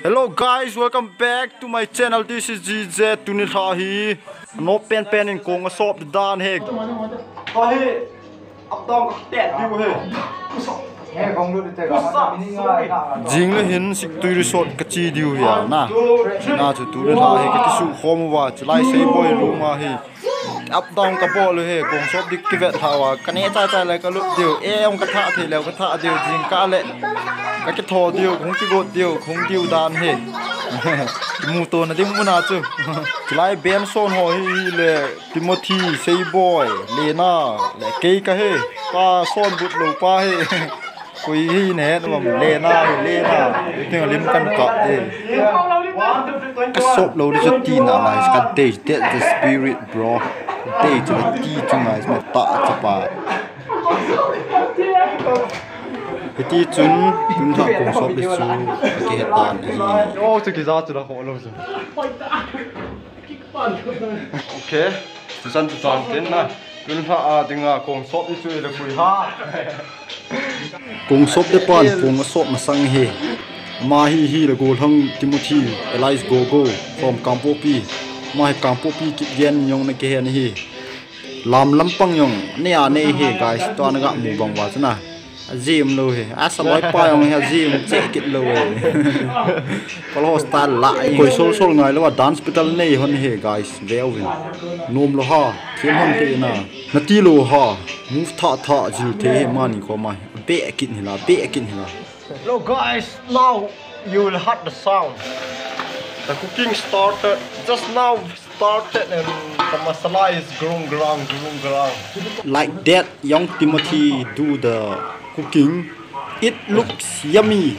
Hello guys, welcome back to my channel. This is GZ Tunithahi. No pen in Kong a sop the dan heg. Kahi up down tet view he. Jing le hin sik tu resort ka chi diu ya na. Na chu tu le tha he ka su khom wa chlai sei boy ru ma he. Up down ka bo le he Kong sop dik ki vet tha wa ka ne cha lai ka lu diu e ong ka tha the lew ka tha diu jing ka le ka ke tho diu khong ki go diu khong diu dan he. Mu to na ding mu na chu. Chlai ben son ho hi le Timothy sei boy le na le ke ka he pa son but lo pa he. Kui hi nè nó mà lên na tiếng lim căn cọ đi cái sốt lâu đi cho tin à lại cái day that the spirit bro day cho nó ti cho ngài mà tạ cho bà cái ti chun thằng cùng sốt đi xuống cái hết tàn gì ô cho cái giá cho nó khó lâu rồi ok chúng ta đến na chúng ta tiếng cùng sốt đi xuống là cùi ha Kung sop de pan kung sop masang he mahi la gol hang Timothy Elias Gogo from Kampopi mai Kampopi ki gen yong na ke hen hi lam lampang yong ne a ne he guys to na ga mu bang wa chana gym lo he asaloi pa yong he gym che kit lo he kol style la koi sol ngai lo dance hospital nei hon he guys velvin nom lo ha thiam hon te na nati lo ha move tha jil the mani ko mai be kin hila hello guys, now you will hear the sound. The cooking started just now and the masala is growing. Like that young Timothy do the cooking, it looks yummy.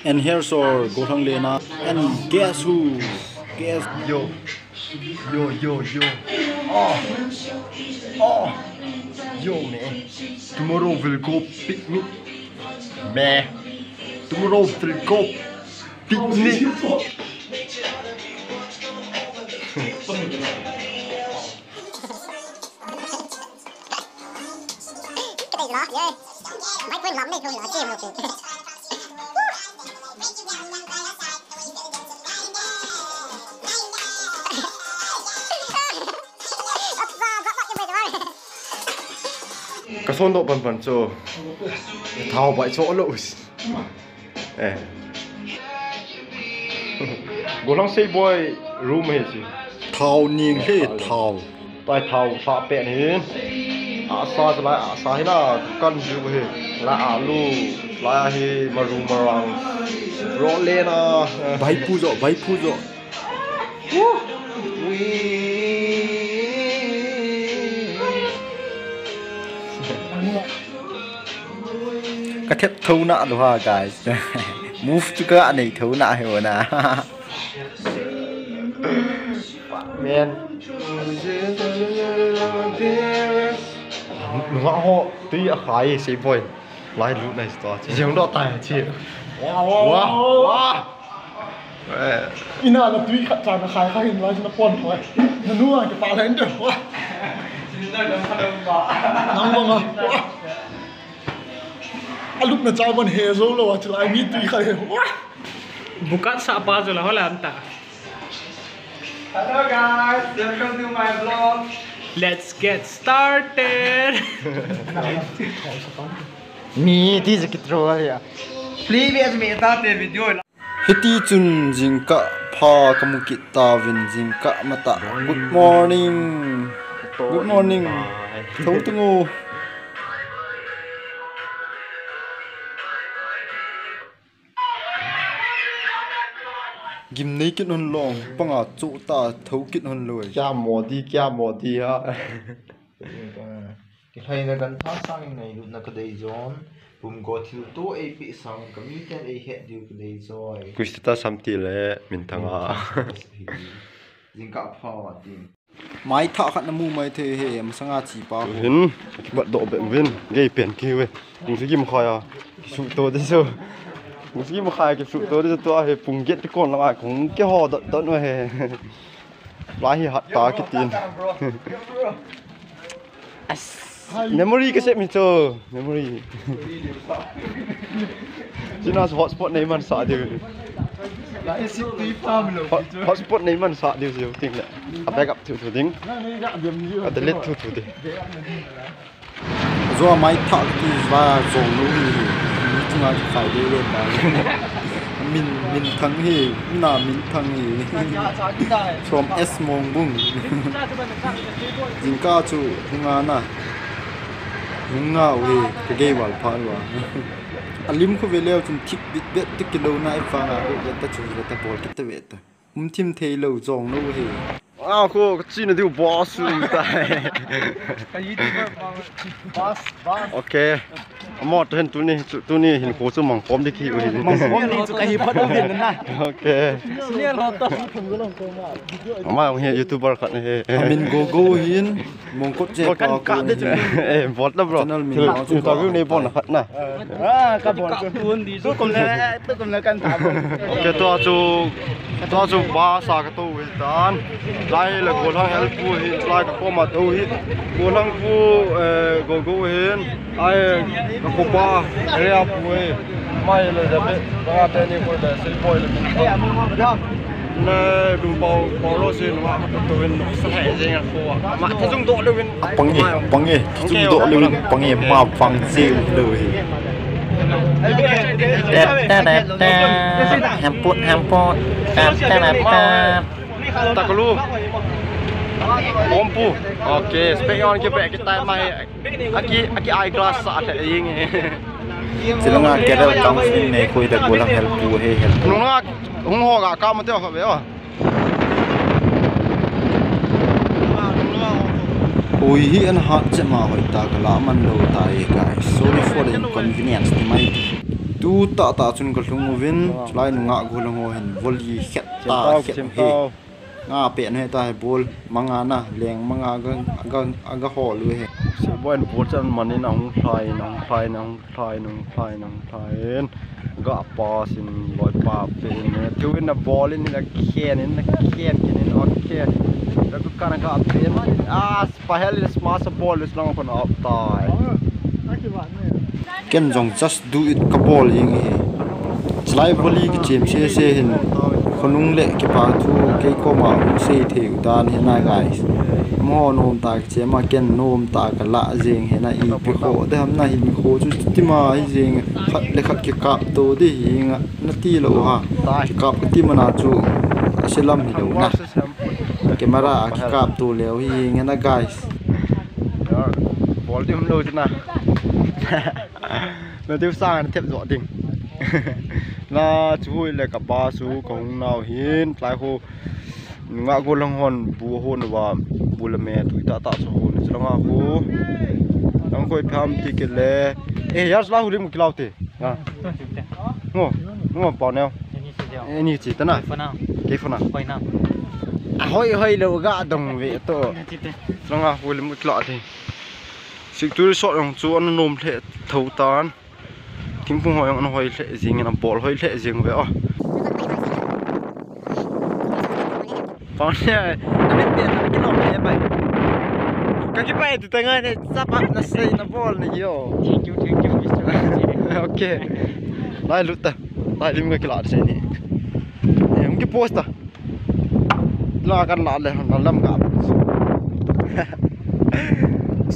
And here's our Gothang Lena, and guess who? Yo. Oh, yo man. Tomorrow we'll go picnic. Man. Tomorrow we'll go picnic. Cái son độ phần cho thao bãi chỗ lộ gỗ lăng xây boy room hết chứ thao niềng hết thao tại thao phạ bẹn hết sa lại sa hết là căn dư hết là lu là hết mà room around rõ lên vay pu rộ cái thép thâu nạ đồ ha guys move chứ cái này thâu nạ hiểu nè man ngõ họ tí khai xí boy lại lúc này to chỉ giống đó tài chị wow ina là tuy khát tràn là khai hình lại nó pon thôi nó nuôi cái pha lên được quá nóng không lúc na chai ban he zo lo chlai mi tui khai bukan sa pa zo la hola anta. Hello guys, welcome to my vlog. Let's get started. mi ti je kitro ya Please me ta te video. hiti chun jingka pha kamukit ta vin jingka mata good morning thâu tungu gim nei kin hon long panga chu ta thâu kin hon loi kya modi ha cái này là gần tháo sang này lúc nào cái đấy rồi bùm có thiếu tố ấy bị sang cái mi tên ấy hết điều cái đấy rồi kuista samti le min thanga dính cặp phao à mai tha khat namu mai the he am sanga chi pa hin bật độ bệnh viên gây biển kêu ấy mình sẽ kim khai à sụt to đấy sao mình sẽ kim khai cái sụt to đấy to he phùng get cái con là ai cũng cái họ đợt nữa he lái he hạt ta cái tiền memory ก็เสร็จมิโซ memory จีน่าฮอตสปอตในมันสะเดียว ฮอตสปอตในมันสะเดียวเดียวจริงแหละเอาไปกับถูๆดิ้งเอาแต่เล็ดถูๆดิ Zo mai thak ki va zong lu hi mi chunga khai de le ta min thang hi na min thang hi from s mong bung jing ka chu hunga na hunga we ke ge wal pha wa alim khu ve leo chum thik bit bet tik kilo na ai fa na ro ta chu ta bol ki ta ve ta tim thei lo zong lu hi อ้าวกูจีนดูบอสอยู่ตายโอเคหมดเห็นตัวนี้เห็นโคสมองพร้อมที่ขี้อุ้ยมองพร้อมนี่จะกระหิบพัดเอาเห็นนั่นนะโอเคเนี่ยเราต้องมาเฮียยูทูบเบอร์กันเฮ้มินโกโก้หินมงกดเจ็ดกันกัดได้จ้ะบอสแล้วบรอถือตัววิวในบอลนะครับนะกับบอลตัวนี้ตัวกลมกันถามโอเคตัวจูบาสากตัววิจารณ์ไล่เลยกูทั้งเฮลฟูหินไล่กับพ่อมาตัวหินกูทั้งฟูโกโก้หินไอ้กับกูป้าเรียบฟูไม่เลยจะเป็นว่าแต่นี่คนแต่สิบอยเลยเนี่ยดูเบาโรซินว่าตัวเป็นสถานจริงอ่ะฟูอ่ะมาถ้าจุ่มโตเลยเป็นปังเอจุ่มโตเลยปังเอมาฟังเสียงเลยแต่แฮมปุดตะกรูโอมปูโอเคสเปกออนกี่แปะกี่ตายมาอากิไอกลาสอะไรยิงสิลงาแกได้กำฟินในคุยแต่กูลังเฮลปูเฮลลุงอ่ะหงหอกอ่ะก้าวมาเที่ยวเขาไปอ่ะโอ้ยอันฮัทจะมาหอยตากละมันโลตายกาย sorry for the inconvenience ที่ไม่ดูตาจุนกลุ่มวินไล่งะกูลงหันวอลลีเข็ดตาเข็ดเฮงาเปลี่ยนให้ตาบอลมังงานะเลี้ยงมังงาก็ห่อเลยสิบวันพูดจนมันนี่น้องพลายก็ปอสินลอยปาเป็นที่วินบอลนี่นะเขียนโอเคแล้วก็การก็เป็นสปาเฮลิสมาสบอลลิสลองคนออกตายเกมจง just do it กับบอลยังไงสไลด์บอลลีกเจมเช่เห็นคนนุ่งเละกี่ปาทูเกี่ยก็มาเสียเที่ยวดานเห็นนายไก่มอโนมตากเจมาเกนโนมตากละเจงเห็นนายอีพิโคแต่ทำนายหินโคจุดที่มาให้เจงขัดเล็กขัดเกี่ยกับตัวดิหิงนาทีละวะเกี่ยกับที่มันอาจูเชลัมหิลนะเกี่ยมาระเกี่ยกับตัวเหลวหิงนะไก่บอลที่มันโดนจ้ะนะเราที่สร้างเทียบจอดดิ่งน่าช่วยเลยกับบาสูของเราหินหลายคนงากูลังหอนบัวหอนว่าบุลเมตุตาตาสูนสลังอากูลังคอยพามติกันเลยยัสลาหูริมุกลาวเตะงูปอนเนวนี่จิตนะเกี่ยฟนะเฮ้ยเราก็ดงเวทตัวสลังอาหูริมุกลาวเตะสิ่งที่สอดของจูอันนมเละเท่าตานทิ้งพุ่งหอยอันหอยเละจริงอันบอลหอยเละจริงเว้ยฟังเนี่ยอันนี้เปลี่ยนอันนี้กินลมเลยไปก็คิดไปติดตั้งไงเนี่ยซับอัพนัสเซนบอลนี่โย่โอเคได้ลุตตาได้ลิมก็คิดละเซนี่เนี่ยมึงกี่โพสต์อ่ะลากันละเลยนั่นลำกับ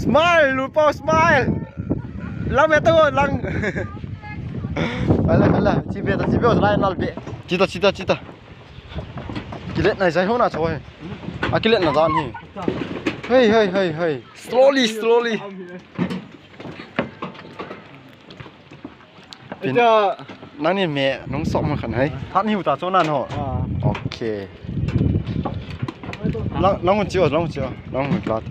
smile ลูกเป้า smile ลังเบตัวลังไปละจีเบตสไลน์นั่นเบจิตกิเลสไหนใส่หัวหน้าช่วยกิเลสน่ะจานเฮ้ย slowly เป็นนั่นนี่แม่น้องสอบมาขันให้ท่านหิวตาโซนั่นเหรอโอเคน้องมันเจียวน้องมันกลาด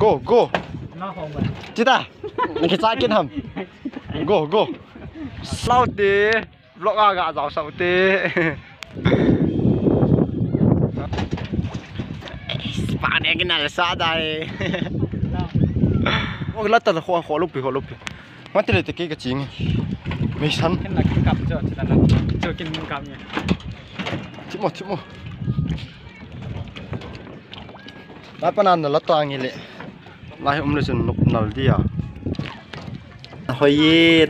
go จิตานี่คือสายกินทำ go เศร้าตีบล็อกอากาศเศร้าตีสปาเนี่ยกินอะไรซาได้โอ้แล้วแต่ละขอลุกไปมันจะเลยตะกี้ก็จริงไม่ฉันกินหลักกินกับเจอกินกับเนี่ยชิมได้ปนันแล้วตัวงี้เลย lai le chen nop nal dia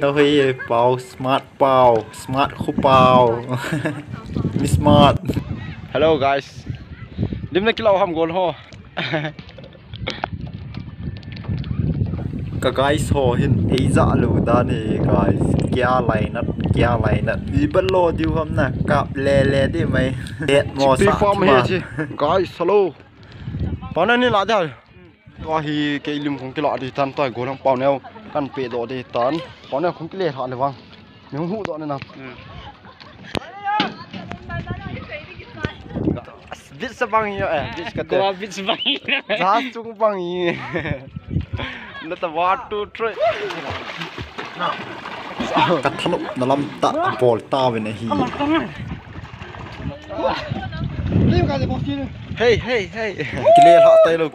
nó hơi bao smart khu bao mi smart. Hello guys, dim na kilaw ham gol ho. Cả guys ho hin ấy dạ lù đa này guys kia lại nát đi bắt lô điêu hôm nè cặp lè đi mày đẹp mò Be sạ form mà here chi. Guys, hello. Pau na ni la dia. Ko hi ke lim khong ki la di tan toy gol hang pau neo kan pe do di tan. Pau neo khong ki le tha le wang. Nhung hu do ne na. Bit sa bang yo bit ka te. Go bit sebang. Za chung bang yi. Let the 1 2 3. cắt thắt nó làm tạ ball ta về này hi Hey. clear hạ tay luôn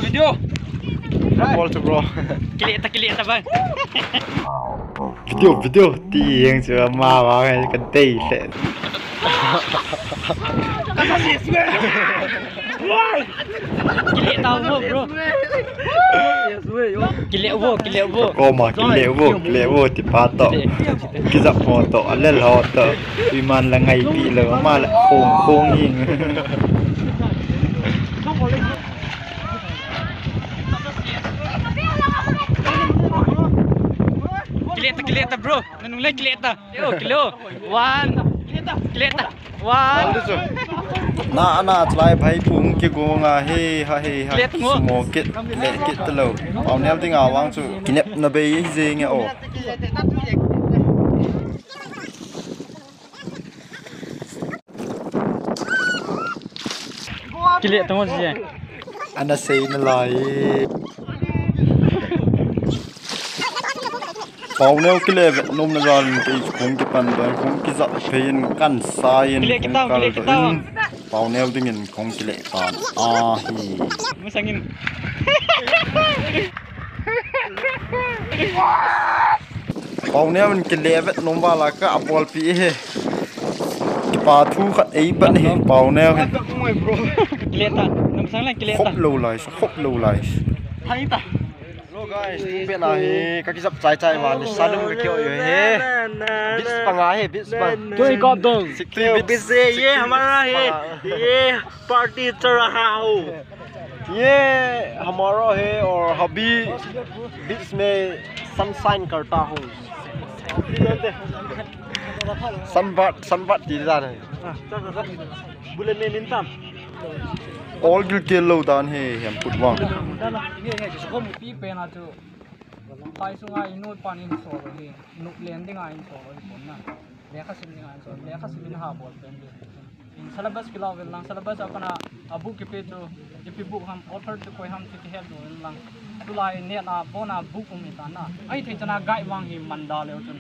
Video. Ball to bro. Kelihatan bang. video tiếng chưa ma vào cái tay sẽ Kelihatan bro. Kelihatan vô. có mà clear vô thì ba tọ cái giặc mò tọ lên họ tọ vì man là ngày bị lỡ mà lại khôn nhìn Kelihatan bro. Menunggu kelihatan. Kilo. 1. Kelihatan. 1. na try bhai pung ki go nga he ha mo kit le kit telo au nem ting awang chu kinep na be je nge o Kelihatan mo siya. ana sei na lai Pau neo cái lệ vẹn nôm là giòn cái cũng cái phần đó cũng cái dọn phên căn sai cũng cả rồi Pau neo tiếng nhìn cũng cái lệ phản hi Masangin. Pau neo mình cái lệ vẹn nôm vào là cái ball pi he cái bà thu khát ấy bận he Pau neo he Kelihatan. Nam sang lang kelihatan. khóc lâu lại Thang ta. Hello guys, bên này các cái dập trái mà đi xa lưng cái kiểu như thế. Bit bằng ai bit bằng. Tôi có đâu. Bit से ये हमारा है. ये party चल रहा हो. ये हमारा है और हबी बीच में sunshine करता हूँ. Sunbat gì ra này. Bulan này lên tam. all gil ke lo dan he hem put wang Ko mu pi pe na chu. Tai sunga inut pan in so ro hi. Nuk landing a in so ro pon na. Lekha sim ni a so. Lekha sim ha bol pen de. In syllabus kila vel lang syllabus apana abu ke pe chu. If book ham author to koi ham ti help do lang. Tulai ne na bona book um ta na. Ai the chana gai wang hi manda leo chun.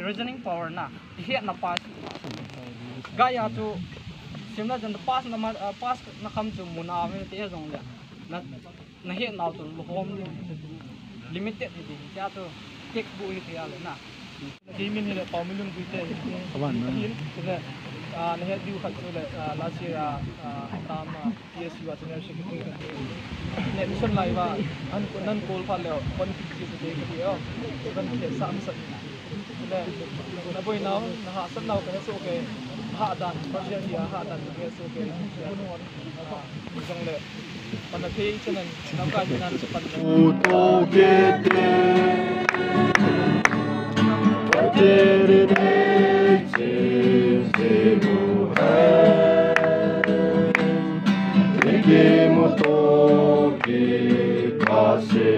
Reasoning power na. Hi na pas. Gai ya chu Simla jan pass na kham chu muna me te jong le na he naw tu hom limited hi cha tu tek bu hi ya le na ki min he pa milun bu te kawan na na he diu khat chu le last year tam PSU wa senior secretary ne mission lai wa an nan kol pha le kon ki te ke yo kan ke sam sat le na boy naw na ha sat naw ka so ke ha dan project ya ha dan ke so ke jong le pan the chanan nam ka nan se pan to ke tere che mo hai ke mo to ke ka se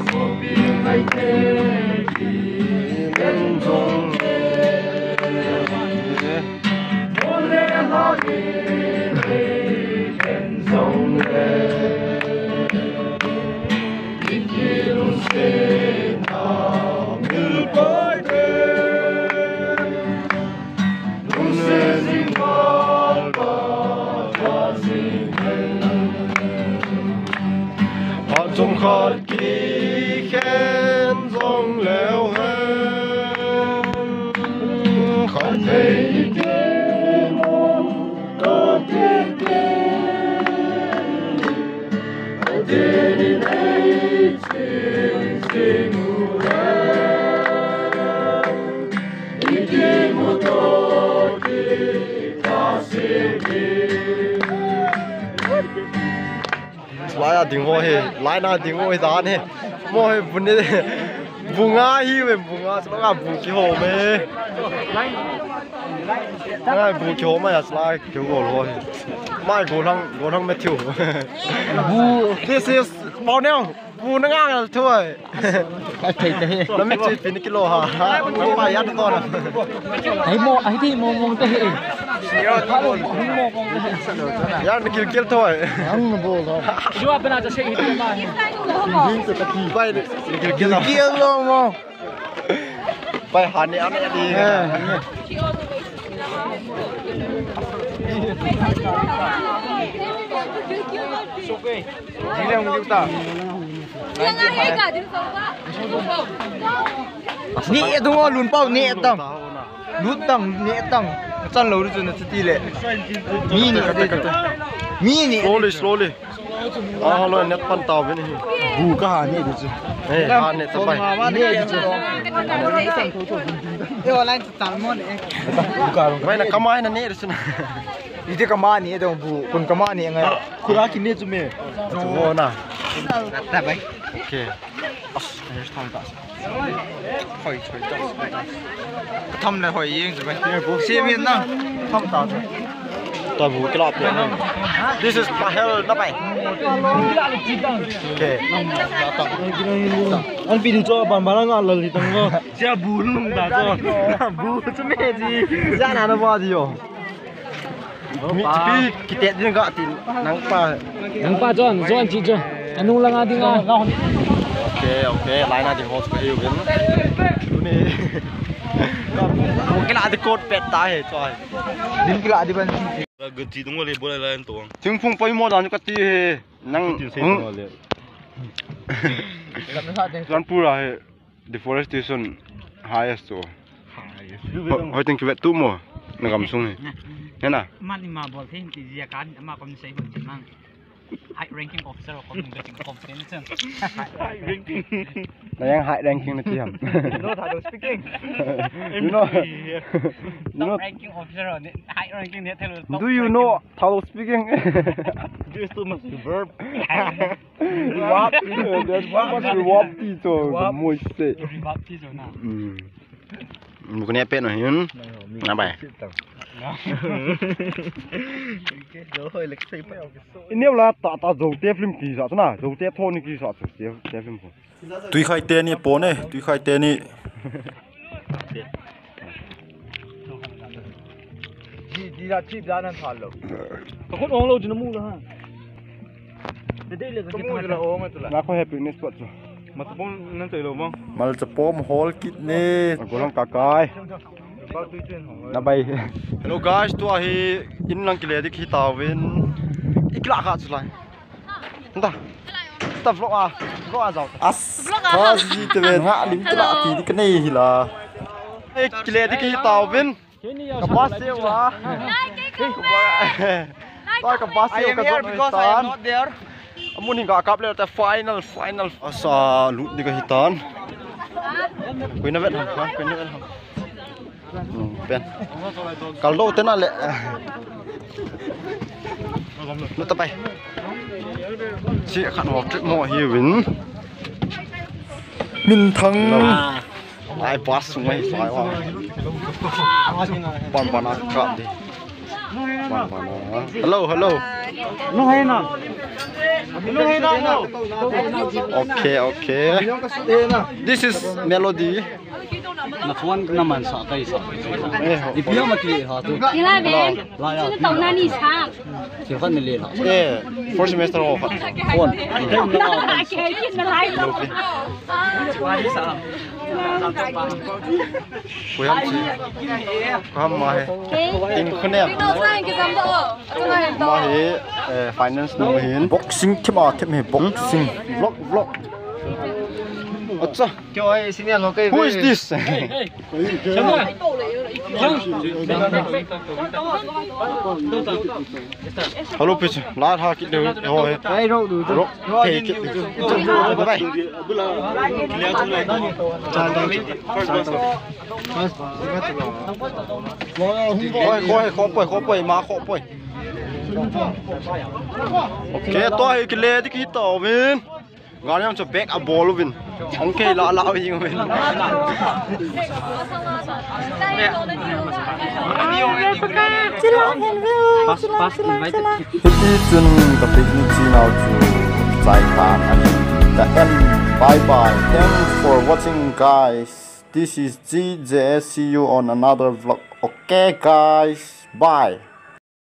so be like Trong khát kỳ khen dòng leo hên khát na ding ho he lai na ding ho dan he mo he bun ne bunga hi we bunga sa nga bu ki ho me nga bu ki ho ma ya sla ki ho lo he mai go lang Matthew bu this is bao neo bu na nga thôi nó mới chỉ pin kilo ha nó phải ăn to nè ai thì mò tới hệ ăn kil thôi ăn bồ thôi chú bên nàoจะเช็คอีกบ้าง วิ่งจะตะกี้ไปkil luôn khôngไปหันนี่อันนี้ดีIni yang kita. Ni itu mau lun pau ni tang. Lun tang. Chan lo tu na citi le. Mini. Slowly. Ah, lo net pan tao bên này. bu ka ha ni du chu Ha net tập bay. Yo lain salmon eh. Vậy là kamai na net chứ. Itu kemana ni dong bu? Pun kemana ni ngai? khura ki ni chu me Ồ nè. Tak baik. Ok. Hoi chui tao. Thăm lại hoi yên rồi baik. Xem miền nào. Thăm tao. Tao bu cái lọp này. This is my hell na bay. Ok. an pi du cho ban ban nga la li tang go sia bu lung da cho bu chu me ji Ra nào nó bao gì rồi? Mi tapi kita dia enggak tin nangpa. Nang pa John chi John anong lang ating Ok, lain aja host ke yêu bên. Ini. Mungkin ada code pet tahe coy. Din kila di ban. gati dong le bola lain to Ting phung pai mo dan kati he nang. le Ranpura he deforestation highest to. Hoi ting kiwet tu mo nagam sung he. Nè.มันนี่มาบอกที่จริงๆการมาคนใช้คนจริงมั้ง high ranking officer คนหนึ่งเป็นconfidence Là yang high ranking na tiam. No, tak ada speaking. You know. top ranking officer high ranking เนี่ยเธอ Do you know how to speaking? this too much verb Reward. There's one much reward to moi se. รีบัฟที่สุดนะ Bukan apa no yun. Apa? Nếu là ta dầu té phim kỳ sao na, dầu té thôn kỳ sao té phim ko. tui khai te ni po ne tui khai te ni Di dah chip dah nan thalo. คนองเราจะน้ำมูกแล้วฮะเด็กๆเลยก็ Kamu dah orang tu lah. Na ko happy ni spot so. matapong nan tay lo bang Mal sa pom hall kit ni. Ko lang kakay. Kau tu jen hong. Na bay. Hello guys, tu ahi in lang kile dik hitawin. Ikla ka sulai. Nta. Ta vlog a zau. as ka ji te ven nga lim tra ti di ka nei hi la Ei kile dik hitawin. Ka base wa. Toi ka base I am ka here because I am not there. Amun hingga akap le ta final asa lut ni ka hitan. Kuy na vet ha, kuy na vet ha. Pen. Kaldo tena le. Nó tập bay. Chị khăn học trích mò hi win. min thang Ai pass xuống mày phải không? Pan akap đi. Pan. Hello.น้องให้น่ะ Okay. This is melody. นักวันน้ำมันสาใจสา Eh, อีพี่เอามาตีหาตัว 你那边就是到哪里唱？ เกี่ยวกับในเรื่อง eh, first semester off. คน 那给你们来了。 Kuy ham chi. Ham ma he. Tin khone. Ma he finance no hin. boxing thema them he boxing Vlog. Acha. Kau ai sini lo kai. Who is this? Hello pitch. La ha kit de ho he. Ai rau du. Rock. Hey kit. Bye bye. Coi, khó bơi, má khó bơi. Okay, to hi ke le ki to win. Ganyam cho back a ball win. Okay, la win win. Hiti chun ka picnic now to Saipan and the end. Bye bye. Thanks for watching, guys. This is GJS. See you on another vlog. Okay, guys. Bye.